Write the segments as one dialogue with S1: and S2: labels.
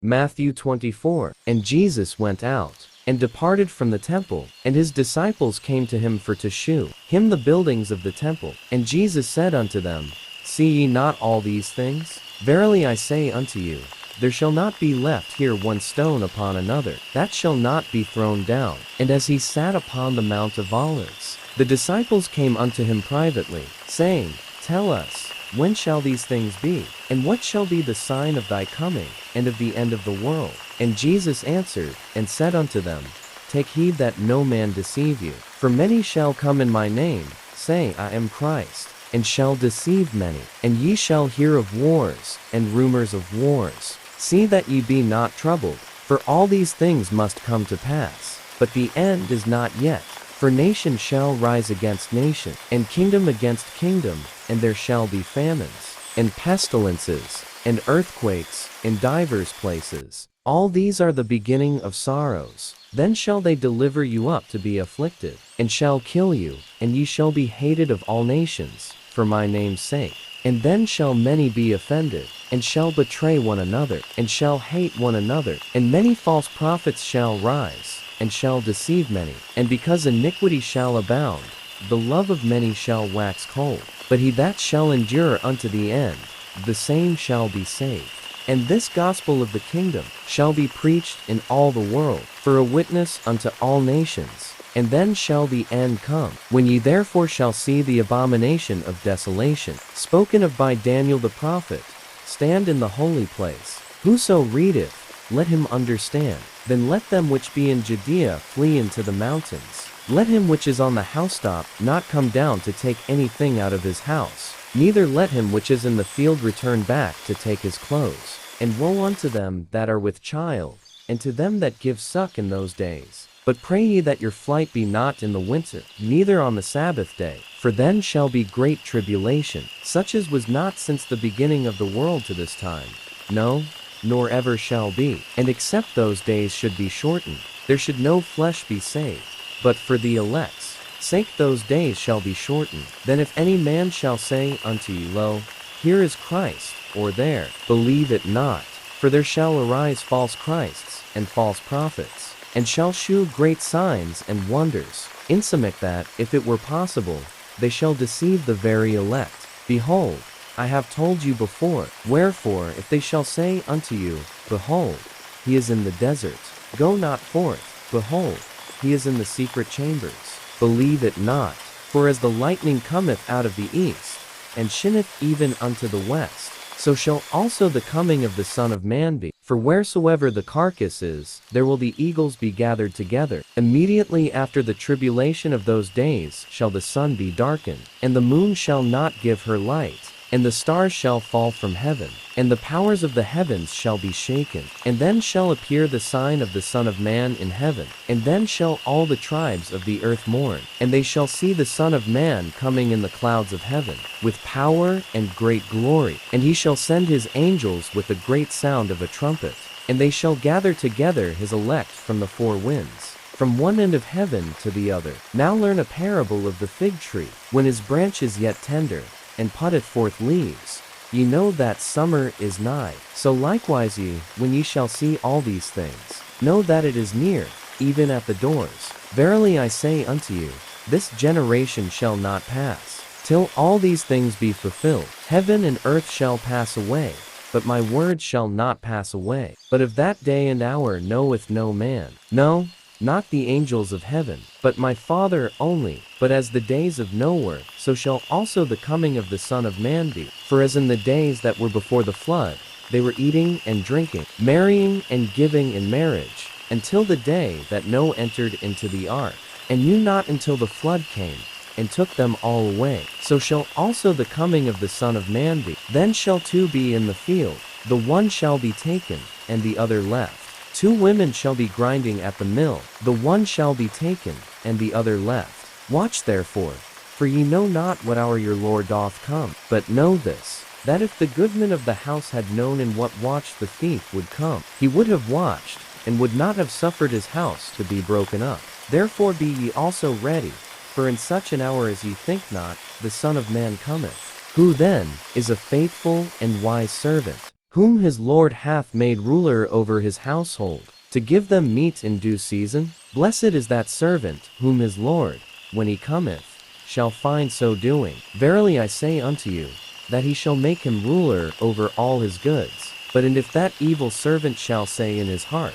S1: Matthew 24. And Jesus went out, and departed from the temple, and his disciples came to him for to shew him the buildings of the temple. And Jesus said unto them, See ye not all these things? Verily I say unto you, there shall not be left here one stone upon another, that shall not be thrown down. And as he sat upon the Mount of Olives, the disciples came unto him privately, saying, Tell us, when shall these things be? And what shall be the sign of thy coming, and of the end of the world? And Jesus answered, and said unto them, Take heed that no man deceive you. For many shall come in my name, saying, I am Christ, and shall deceive many. And ye shall hear of wars, and rumors of wars. See that ye be not troubled, for all these things must come to pass. But the end is not yet. For nation shall rise against nation, and kingdom against kingdom, and there shall be famines, and pestilences, and earthquakes, in divers places. All these are the beginning of sorrows. Then shall they deliver you up to be afflicted, and shall kill you, and ye shall be hated of all nations, for my name's sake. And then shall many be offended, and shall betray one another, and shall hate one another. And many false prophets shall rise, and shall deceive many. And because iniquity shall abound, the love of many shall wax cold. But he that shall endure unto the end, the same shall be saved. And this gospel of the kingdom shall be preached in all the world, for a witness unto all nations. And then shall the end come. When ye therefore shall see the abomination of desolation, spoken of by Daniel the prophet, stand in the holy place. Whoso readeth, let him understand. Then let them which be in Judea flee into the mountains. Let him which is on the housetop not come down to take anything out of his house. Neither let him which is in the field return back to take his clothes. And woe unto them that are with child, and to them that give suck in those days. But pray ye that your flight be not in the winter, neither on the Sabbath day, for then shall be great tribulation, such as was not since the beginning of the world to this time, no, nor ever shall be. And except those days should be shortened, there should no flesh be saved. But for the elect's sake those days shall be shortened. Then if any man shall say unto you, Lo, here is Christ, or there, believe it not. For there shall arise false Christs, and false prophets, and shall shew great signs and wonders, insomuch that, if it were possible, they shall deceive the very elect. Behold, I have told you before. Wherefore, if they shall say unto you, Behold, he is in the desert, go not forth. Behold, he is in the secret chambers, believe it not. For as the lightning cometh out of the east, and shineth even unto the west, so shall also the coming of the Son of Man be. For wheresoever the carcass is, there will the eagles be gathered together. Immediately after the tribulation of those days shall the sun be darkened, and the moon shall not give her light, and the stars shall fall from heaven, and the powers of the heavens shall be shaken. And then shall appear the sign of the Son of Man in heaven. And then shall all the tribes of the earth mourn, and they shall see the Son of Man coming in the clouds of heaven, with power and great glory. And he shall send his angels with the great sound of a trumpet, and they shall gather together his elect from the four winds, from one end of heaven to the other. Now learn a parable of the fig tree. When his branch is yet tender, and putteth forth leaves, ye know that summer is nigh. So likewise ye, when ye shall see all these things, know that it is near, even at the doors. Verily I say unto you, this generation shall not pass, till all these things be fulfilled. Heaven and earth shall pass away, but my word shall not pass away. But of that day and hour knoweth no man, no, not the angels of heaven, but my Father only. But as the days of Noah, so shall also the coming of the Son of Man be. For as in the days that were before the flood, they were eating and drinking, marrying and giving in marriage, until the day that Noah entered into the ark, and knew not until the flood came, and took them all away. So shall also the coming of the Son of Man be. Then shall two be in the field, the one shall be taken, and the other left. Two women shall be grinding at the mill, the one shall be taken, and the other left. Watch therefore, for ye know not what hour your Lord doth come. But know this, that if the goodman of the house had known in what watch the thief would come, he would have watched, and would not have suffered his house to be broken up. Therefore be ye also ready, for in such an hour as ye think not, the Son of Man cometh. Who then is a faithful and wise servant, whom his Lord hath made ruler over his household, to give them meat in due season? Blessed is that servant, whom his Lord, when he cometh, shall find so doing. Verily I say unto you, that he shall make him ruler over all his goods. But and if that evil servant shall say in his heart,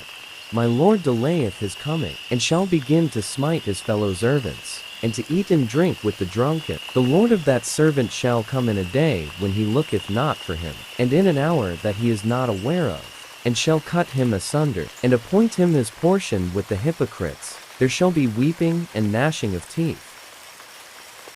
S1: My Lord delayeth his coming, and shall begin to smite his fellow servants, and to eat and drink with the drunken, the Lord of that servant shall come in a day when he looketh not for him, and in an hour that he is not aware of, and shall cut him asunder, and appoint him his portion with the hypocrites. There shall be weeping and gnashing of teeth.